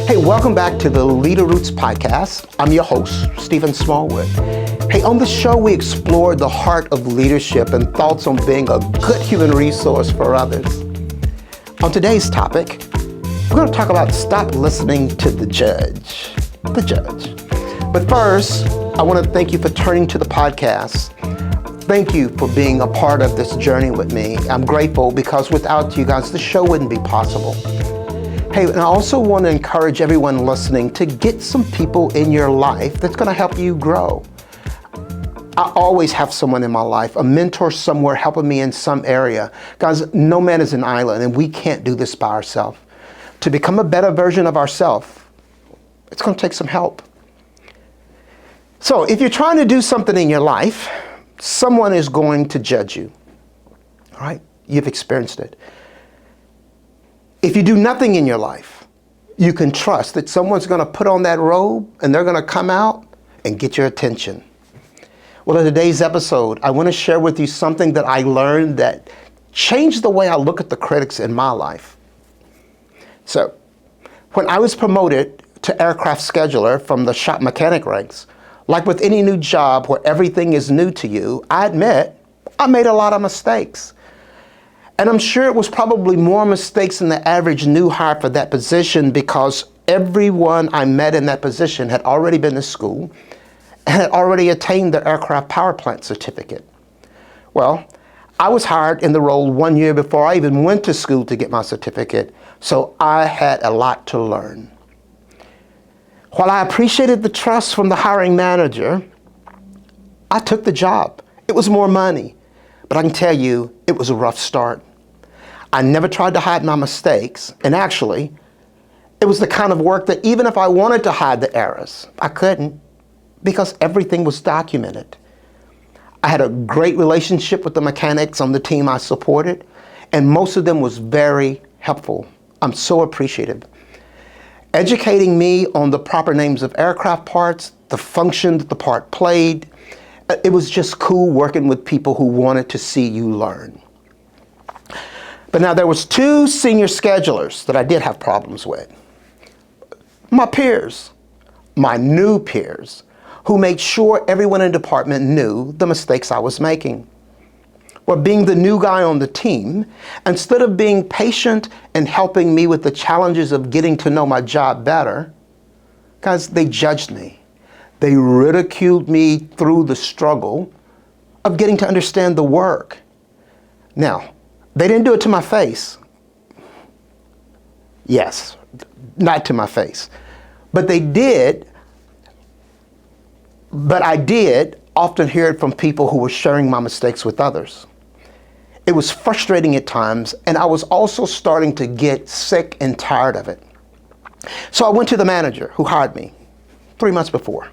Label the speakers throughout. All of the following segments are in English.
Speaker 1: Hey, welcome back to the Leader Roots podcast. I'm your host, Stephen Smallwood. Hey, on the show, we explore the heart of leadership and thoughts on being a good human resource for others. On today's topic, we're going to talk about stop listening to the judge. The judge. But first, I want to thank you for turning to the podcast. Thank you for being a part of this journey with me. I'm grateful because without you guys, the show wouldn't be possible. Hey, and I also want to encourage everyone listening to get some people in your life that's going to help you grow. I always have someone in my life, a mentor somewhere helping me in some area. Guys, no man is an island, and we can't do this by ourselves. To become a better version of ourselves, it's going to take some help. So if you're trying to do something in your life, someone is going to judge you. All right? You've experienced it. If you do nothing in your life, you can trust that someone's going to put on that robe and they're going to come out and get your attention. Well, in today's episode, I want to share with you something that I learned that changed the way I look at the critics in my life. So, when I was promoted to aircraft scheduler from the shop mechanic ranks, like with any new job where everything is new to you, I admit I made a lot of mistakes. And I'm sure it was probably more mistakes than the average new hire for that position because everyone I met in that position had already been to school and had already attained their aircraft power plant certificate. Well, I was hired in the role 1 year before I even went to school to get my certificate, so I had a lot to learn. While I appreciated the trust from the hiring manager, I took the job. It was more money. But I can tell you, it was a rough start. I never tried to hide my mistakes, and actually, it was the kind of work that even if I wanted to hide the errors, I couldn't, because everything was documented. I had a great relationship with the mechanics on the team I supported, and most of them was very helpful. I'm so appreciative. Educating me on the proper names of aircraft parts, the function that the part played. It was just cool working with people who wanted to see you learn. But now there was two senior schedulers that I did have problems with. My peers, my new peers, who made sure everyone in the department knew the mistakes I was making. Well, being the new guy on the team, instead of being patient and helping me with the challenges of getting to know my job better, guys, they judged me. They ridiculed me through the struggle of getting to understand the work. Now, they didn't do it to my face. Yes, not to my face. But they did, but I did often hear it from people who were sharing my mistakes with others. It was frustrating at times, and I was also starting to get sick and tired of it. So I went to the manager who hired me 3 months before.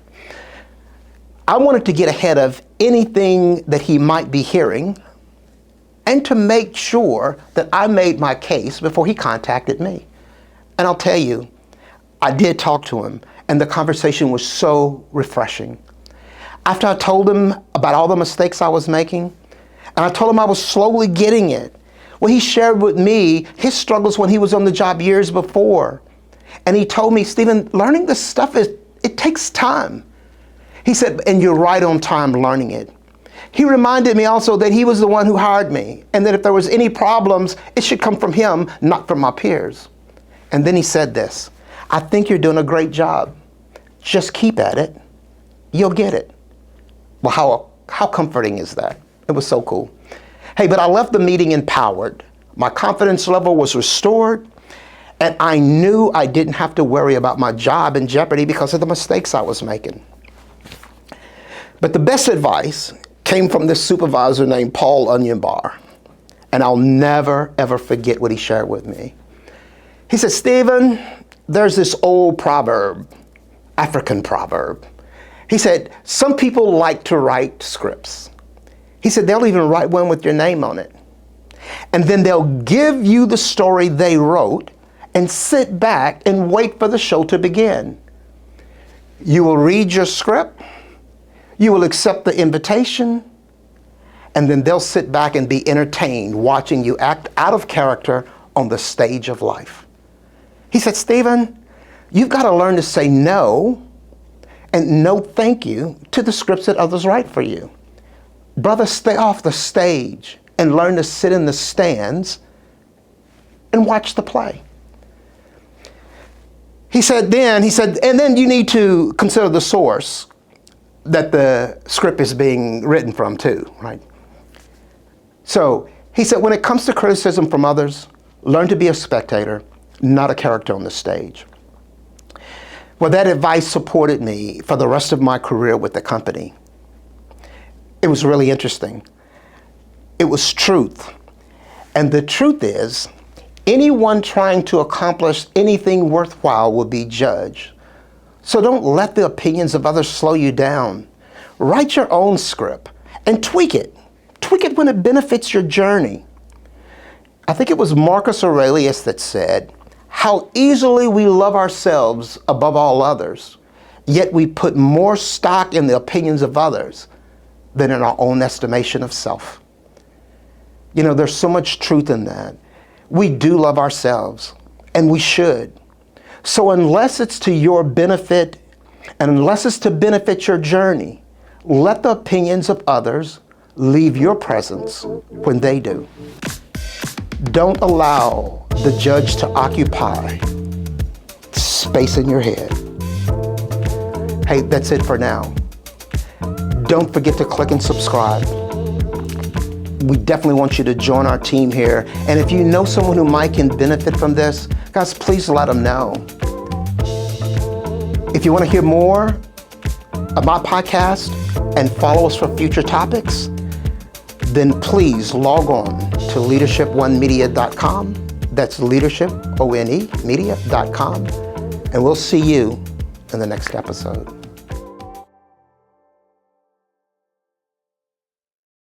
Speaker 1: I wanted to get ahead of anything that he might be hearing and to make sure that I made my case before he contacted me. And I'll tell you, I did talk to him, and the conversation was so refreshing. After I told him about all the mistakes I was making, and I told him I was slowly getting it, well, he shared with me his struggles when he was on the job years before. And he told me, Stephen, learning this stuff, it takes time. He said, and you're right on time learning it. He reminded me also that he was the one who hired me, and that if there was any problems, it should come from him, not from my peers. And then he said this, I think you're doing a great job. Just keep at it. You'll get it. Well, how comforting is that? It was so cool. Hey, but I left the meeting empowered. My confidence level was restored, and I knew I didn't have to worry about my job in jeopardy because of the mistakes I was making. But the best advice came from this supervisor named Paul Onyenbar. And I'll never, ever forget what he shared with me. He said, Stephen, there's this old proverb, African proverb. He said, some people like to write scripts. He said, they'll even write one with your name on it. And then they'll give you the story they wrote and sit back and wait for the show to begin. You will read your script, you will accept the invitation, and then they'll sit back and be entertained watching you act out of character on the stage of life. He said, Stephen, you've got to learn to say no and no thank you to the scripts that others write for you. Brother, stay off the stage and learn to sit in the stands and watch the play. He said, and then you need to consider the source that the script is being written from too, right? So he said, when it comes to criticism from others, learn to be a spectator, not a character on the stage. Well, that advice supported me for the rest of my career with the company. It was really interesting. It was truth. And the truth is, anyone trying to accomplish anything worthwhile will be judged. So don't let the opinions of others slow you down. Write your own script and tweak it. Tweak it when it benefits your journey. I think it was Marcus Aurelius that said, how easily we love ourselves above all others, yet we put more stock in the opinions of others than in our own estimation of self. You know, there's so much truth in that. We do love ourselves, and we should. So unless it's to your benefit, and unless it's to benefit your journey, let the opinions of others leave your presence when they do. Don't allow the judge to occupy space in your head. Hey, that's it for now. Don't forget to click and subscribe. We definitely want you to join our team here. And if you know someone who might can benefit from this, guys, please let them know. If you want to hear more of my podcast and follow us for future topics, then please log on to leadershiponemedia.com. That's leadership, O-N-E, media.com. And we'll see you in the next episode.